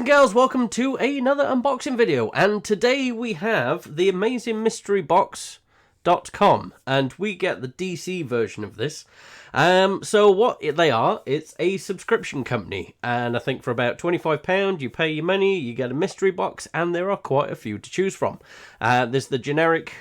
and girls, welcome to another unboxing video, and today we have the AmazingMysteryBox.com, and we get the DC version of this. So what they are, it's a subscription company, and I think for about £25 you pay your money, you get a mystery box, and there are quite a few to choose from. There's the generic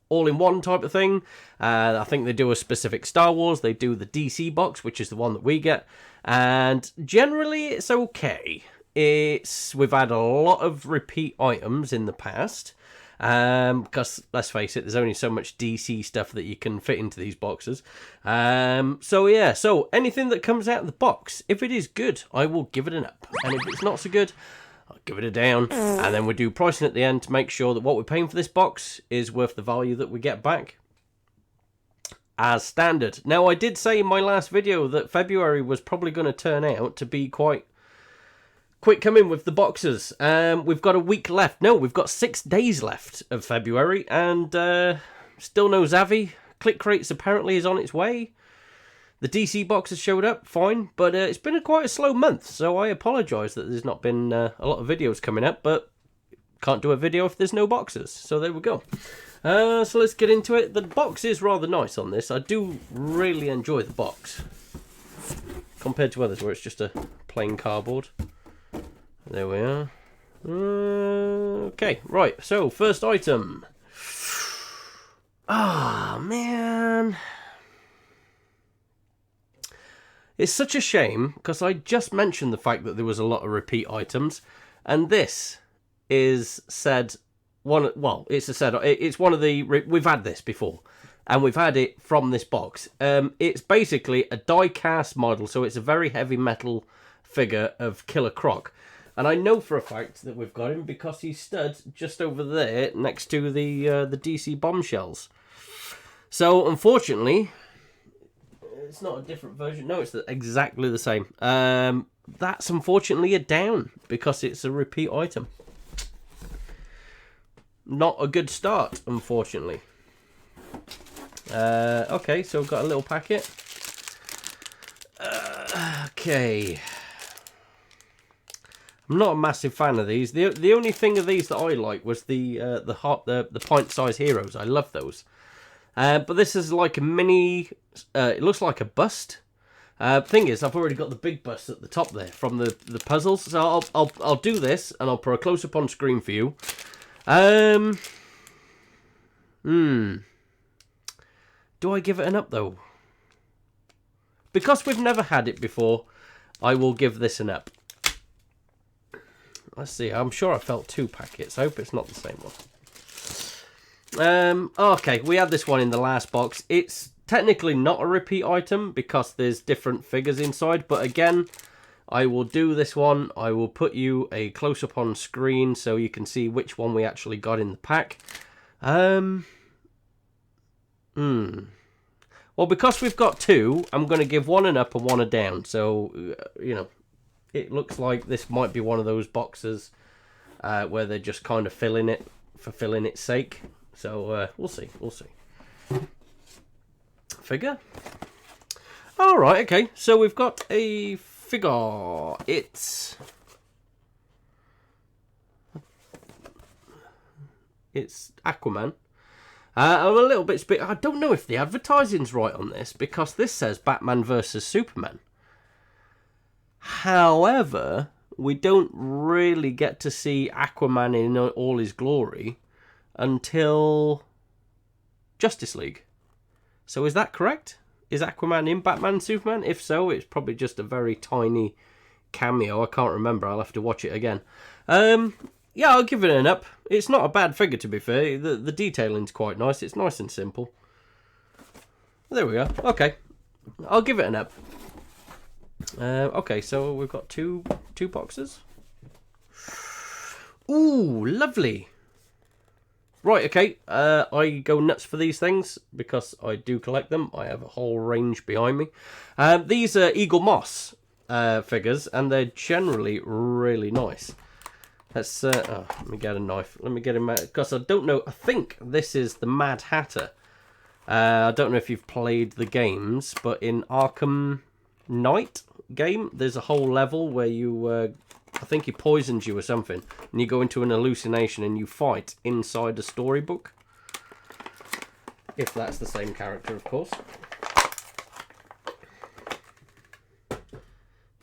all-in-one type of thing. I think they do a specific Star Wars, they do the DC box, which is the one that we get, and generally it's okay. We've had a lot of repeat items in the past, because let's face it, there's only so much DC stuff that you can fit into these boxes. So anything that comes out of the box, if it is good, I will give it an up, and if it's not so good, I'll give it a down, and then we do pricing at the end to make sure that what we're paying for this box is worth the value that we get back as standard. Now, I did say in my last video that February was probably going to turn out to be quite quick coming with the boxes. We've got a week left. No, we've got 6 days left of February, and still no Zavi. Click Crates apparently is on its way. The DC box has showed up, fine, but it's been quite a slow month, so I apologise that there's not been a lot of videos coming up, but can't do a video if there's no boxes, so there we go. So let's get into it. The box is rather nice on this. I do really enjoy the box, compared to others where it's just a plain cardboard. There we are. Okay, right, so first item. Ah, man. It's such a shame, because I just mentioned the fact that there was a lot of repeat items, and this is said one. Well, it's one of the. We've had this before, and we've had it from this box. It's basically a die-cast model, so it's a very heavy metal figure of Killer Croc, and I know for a fact that we've got him because he's stood just over there next to the DC bombshells. So unfortunately, it's not a different version. No, it's exactly the same. That's unfortunately a down because it's a repeat item. Not a good start, unfortunately. Okay, so we've got a little packet. Okay. I'm not a massive fan of these. The only thing of these that I like was the pint-sized heroes. I love those. But this is like a mini. It looks like a bust. Thing is, I've already got the big bust at the top there from the puzzles. So I'll do this and I'll put a close up on screen for you. Do I give it an up though? Because we've never had it before, I will give this an up. Let's see. I'm sure I felt 2 packets. I hope it's not the same one. Okay, we had this one in the last box. It's technically not a repeat item because there's different figures inside, but again, I will do this one. I will put you a close-up on screen so you can see which one we actually got in the pack. Well, because we've got 2, I'm going to give one an up and one a down. So, you know, it looks like this might be one of those boxes where they're just kind of filling it for filling its sake. So, we'll see. Figure. Alright, okay. So we've got a figure. It's Aquaman. I'm a little bit I don't know if the advertising's right on this, because this says Batman versus Superman. However, we don't really get to see Aquaman in all his glory until Justice League. So is that correct? Is Aquaman in Batman Superman? If so, it's probably just a very tiny cameo. I can't remember. I'll have to watch it again. Yeah, I'll give it an up. It's not a bad figure, to be fair. The detailing's quite nice. It's nice and simple. There we go. Okay. I'll give it an up. Okay, so we've got two boxes. Ooh, lovely. Right, okay. I go nuts for these things because I do collect them. I have a whole range behind me. These are Eagle Moss figures, and they're generally really nice. Let's let me get a knife. Let me get him out, because I don't know. I think this is the Mad Hatter. I don't know if you've played the games, but in Arkham Knight game, there's a whole level where you I think he poisons you or something, and you go into an hallucination and you fight inside a storybook. If that's the same character, of course.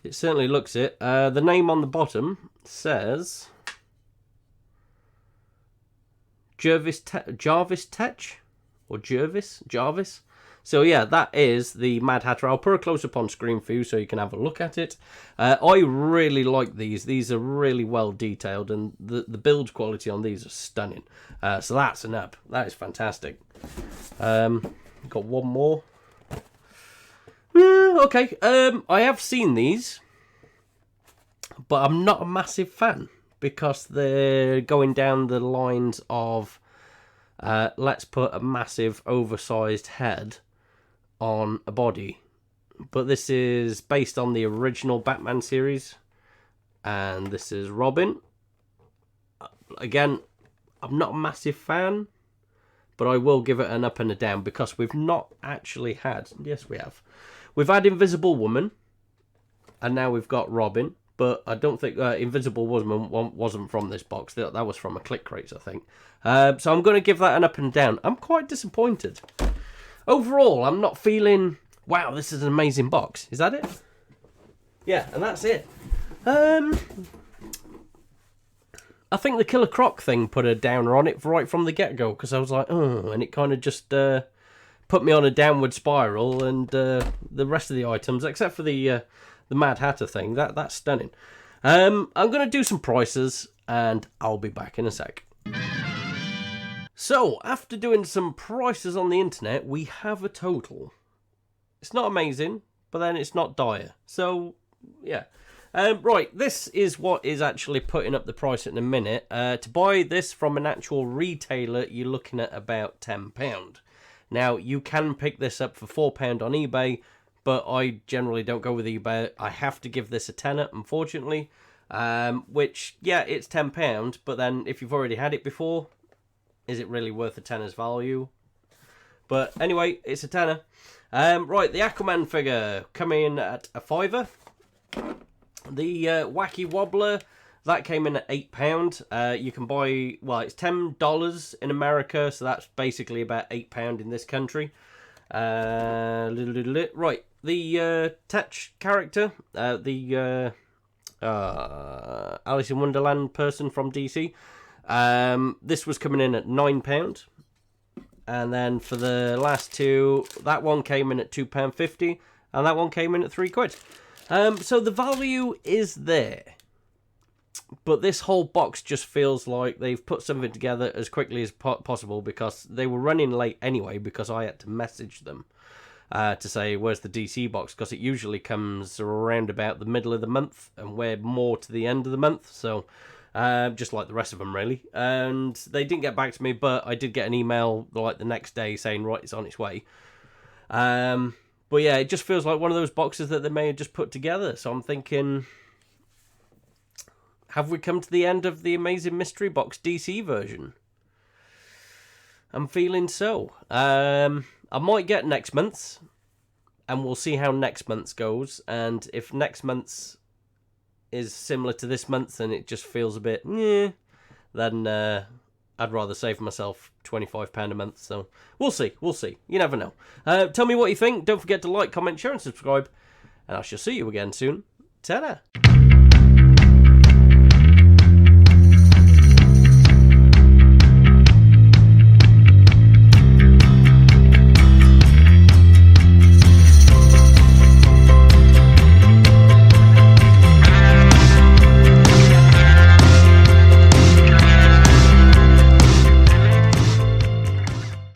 It certainly looks it. The name on the bottom says Jarvis Tetch? Or Jarvis? So yeah, that is the Mad Hatter. I'll put a close-up on screen for you so you can have a look at it. I really like these. These are really well detailed, and the build quality on these are stunning. So that's an up. That is fantastic. Got one more. Okay, I have seen these, but I'm not a massive fan because they're going down the lines of let's put a massive oversized head on a body. But this is based on the original Batman series, and this is Robin. Again, I'm not a massive fan, but I will give it an up and a down because we've not actually had... Yes, we have. We've had Invisible Woman, and now we've got Robin, but I don't think Invisible Woman wasn't from this box. That was from a Click Crates, I think. So I'm going to give that an up and down. I'm quite disappointed. Overall, I'm not feeling, wow, this is an amazing box. Is that it? Yeah, and that's it. I think the Killer Croc thing put a downer on it right from the get-go, because I was like, oh, and it kind of just... put me on a downward spiral, and the rest of the items, except for the Mad Hatter thing, that's stunning. I'm going to do some prices, and I'll be back in a sec. So, after doing some prices on the internet, we have a total. It's not amazing, but then it's not dire. So, yeah. Right, this is what is actually putting up the price in a minute. To buy this from an actual retailer, you're looking at about £10. Now, you can pick this up for £4 on eBay, but I generally don't go with eBay. I have to give this a tenner, unfortunately. Which, yeah, it's £10, but then if you've already had it before, is it really worth a tenner's value? But anyway, it's a tenner. Right, the Aquaman figure coming in at a £5. The Wacky Wobbler, that came in at £8. You can buy, well, it's $10 in America, so that's basically about £8 in this country. Right, the Tetch character, the Alice in Wonderland person from DC. This was coming in at £9. And then for the last two, that one came in at £2.50, and that one came in at £3. So the value is there. But this whole box just feels like they've put something together as quickly as possible, because they were running late anyway, because I had to message them to say, where's the DC box? Because it usually comes around about the middle of the month, and we're more to the end of the month. So just like the rest of them, really. And they didn't get back to me, but I did get an email like the next day saying, right, it's on its way. But yeah, it just feels like one of those boxes that they may have just put together. So I'm thinking, have we come to the end of the Amazing Mystery Box DC version? I'm feeling so. I might get next month's, and we'll see how next month's goes. And if next month's is similar to this month's and it just feels a bit, then I'd rather save myself £25 a month. So we'll see. You never know. Tell me what you think. Don't forget to like, comment, share, and subscribe. And I shall see you again soon. Ta-da!